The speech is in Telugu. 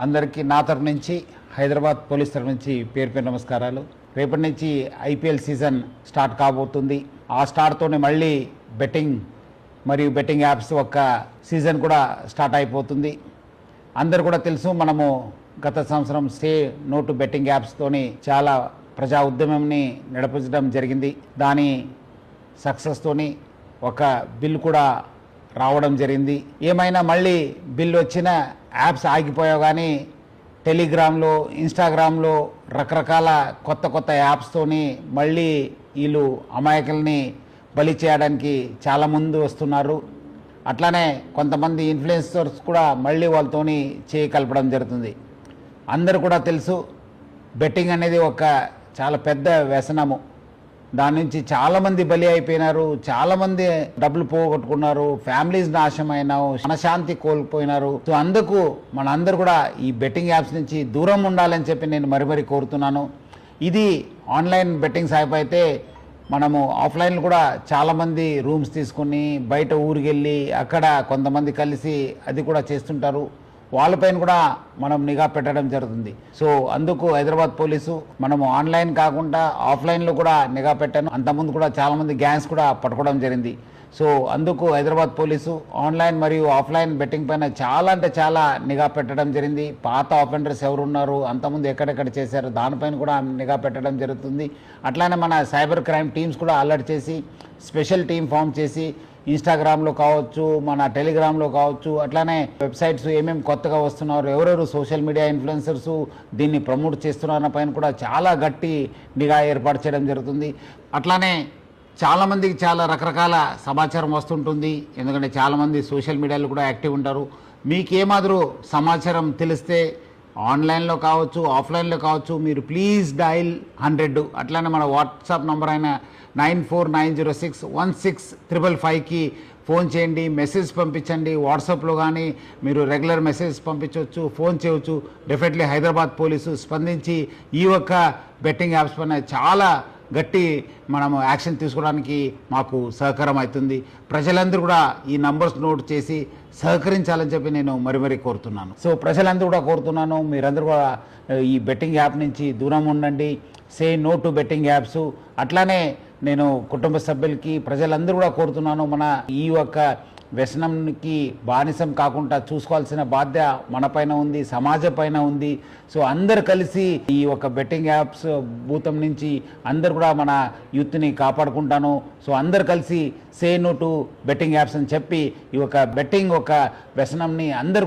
అందరికీ నా తరపు నుంచి హైదరాబాద్ పోలీస్ తరపు నుంచి పేరు పేరు నమస్కారాలు. రేపటి నుంచి ఐపీఎల్ సీజన్ స్టార్ట్ కాబోతుంది. ఆ స్టార్ట్తోనే మళ్ళీ బెట్టింగ్ మరియు బెట్టింగ్ యాప్స్ ఒక సీజన్ కూడా స్టార్ట్ అయిపోతుంది. అందరు కూడా తెలుసు, మనము గత సంవత్సరం సే నో టు బెట్టింగ్ యాప్స్తోని చాలా ప్రజా ఉద్యమంని నడిపించడం జరిగింది. దాని సక్సెస్తోని ఒక బిల్ కూడా రావడం జరిగింది. ఏమైనా మళ్ళీ బిల్ వచ్చిన యాప్స్ ఆగిపోయావు, కానీ టెలిగ్రామ్లో, ఇన్స్టాగ్రామ్లో రకరకాల కొత్త యాప్స్తోని మళ్ళీ వీళ్ళు అమాయకుల్ని బలి చేయడానికి చాలా ముందు వస్తున్నారు. అట్లానే కొంతమంది ఇన్ఫ్లుయెన్సర్స్ కూడా మళ్ళీ వాళ్ళతోని చేయి కలపడం జరుగుతుంది. అందరూ కూడా తెలుసు, బెట్టింగ్ అనేది ఒక చాలా పెద్ద వ్యసనము. దాని నుంచి చాలామంది బలి అయిపోయినారు, చాలామంది డబ్బులు పోగొట్టుకున్నారు, ఫ్యామిలీస్ నాశనమైనారు, మనశాంతి కోల్పోయినారు. సో అందుకు మనందరూ కూడా ఈ బెట్టింగ్ యాప్స్ నుంచి దూరం ఉండాలని చెప్పి నేను మరీ కోరుతున్నాను. ఇది ఆన్లైన్ బెట్టింగ్ యాప్ అయితే మనము ఆఫ్లైన్ కూడా చాలామంది రూమ్స్ తీసుకుని బయట ఊరికి వెళ్ళి అక్కడ కొంతమంది కలిసి అది కూడా చేస్తుంటారు. వాళ్ళపైన కూడా మనం నిఘా పెట్టడం జరుగుతుంది. సో అందుకు హైదరాబాద్ పోలీసు మనము ఆన్లైన్ కాకుండా ఆఫ్లైన్లో కూడా నిఘా పెట్టాను. అంతకుముందు కూడా చాలామంది గ్యాంగ్స్ కూడా పట్టుకోవడం జరిగింది. సో అందుకు హైదరాబాద్ పోలీసు ఆన్లైన్ మరియు ఆఫ్లైన్ బెట్టింగ్ పైన చాలా అంటే చాలా నిఘా పెట్టడం జరిగింది. పాత ఆఫెండర్స్ ఎవరున్నారు, అంతకుముందు ఎక్కడెక్కడ చేశారు, దానిపైన కూడా నిఘా పెట్టడం జరుగుతుంది. అట్లానే మన సైబర్ క్రైమ్ టీమ్స్ కూడా అలర్ట్ చేసి స్పెషల్ టీం ఫామ్ చేసి ఇన్స్టాగ్రామ్లో కావచ్చు, మన టెలిగ్రామ్లో కావచ్చు, అట్లానే వెబ్సైట్స్ ఏమేమి కొత్తగా వస్తున్నారు, ఎవరెవరు సోషల్ మీడియా ఇన్ఫ్లుయెన్సర్స్ దీన్ని ప్రమోట్ చేస్తున్నారన్న పైన కూడా చాలా గట్టి నిఘా ఏర్పాటు చేయడం జరుగుతుంది. అట్లానే చాలామందికి చాలా రకరకాల సమాచారం వస్తుంటుంది. ఎందుకంటే చాలామంది సోషల్ మీడియాలో కూడా యాక్టివ్ ఉంటారు. మీకేమాదిరూ సమాచారం తెలిస్తే ఆన్లైన్లో కావచ్చు, ఆఫ్లైన్లో కావచ్చు, మీరు ప్లీజ్ డయల్ 100. అట్లానే మన వాట్సాప్ నంబర్ అయిన 9490616555కి ఫోన్ చేయండి, మెసేజ్ పంపించండి. వాట్సాప్లో కానీ మీరు రెగ్యులర్ మెసేజ్ పంపించవచ్చు, ఫోన్ చేయవచ్చు. డెఫినెట్లీ హైదరాబాద్ పోలీసు స్పందించి ఈ ఒక్క బెట్టింగ్ యాప్స్ పైన చాలా గట్టి మనము యాక్షన్ తీసుకోవడానికి మాకు సహకారం అవుతుంది. ప్రజలందరూ కూడా ఈ నంబర్స్ నోట్ చేసి సహకరించాలని చెప్పి నేను మరీ కోరుతున్నాను. సో ప్రజలందరూ కూడా కోరుతున్నాను, మీరందరూ కూడా ఈ బెట్టింగ్ యాప్ నుంచి దూరం ఉండండి. Say no to betting apps. అట్లానే నేను కుటుంబ సభ్యులకి ప్రజలందరూ కూడా కోరుతున్నాను, మన ఈ యొక్క వ్యసనంకి బానిసం కాకుండా చూసుకోవాల్సిన బాధ్యత మన పైన ఉంది, సమాజం పైన ఉంది. సో అందరు కలిసి ఈ ఒక బెట్టింగ్ యాప్స్ భూతం నుంచి అందరు కూడా మన యూత్ని కాపాడుకుంటాను. సో అందరు కలిసి say no to betting apps అని చెప్పి ఈ ఒక బెట్టింగ్ ఒక వ్యసనంని అందరు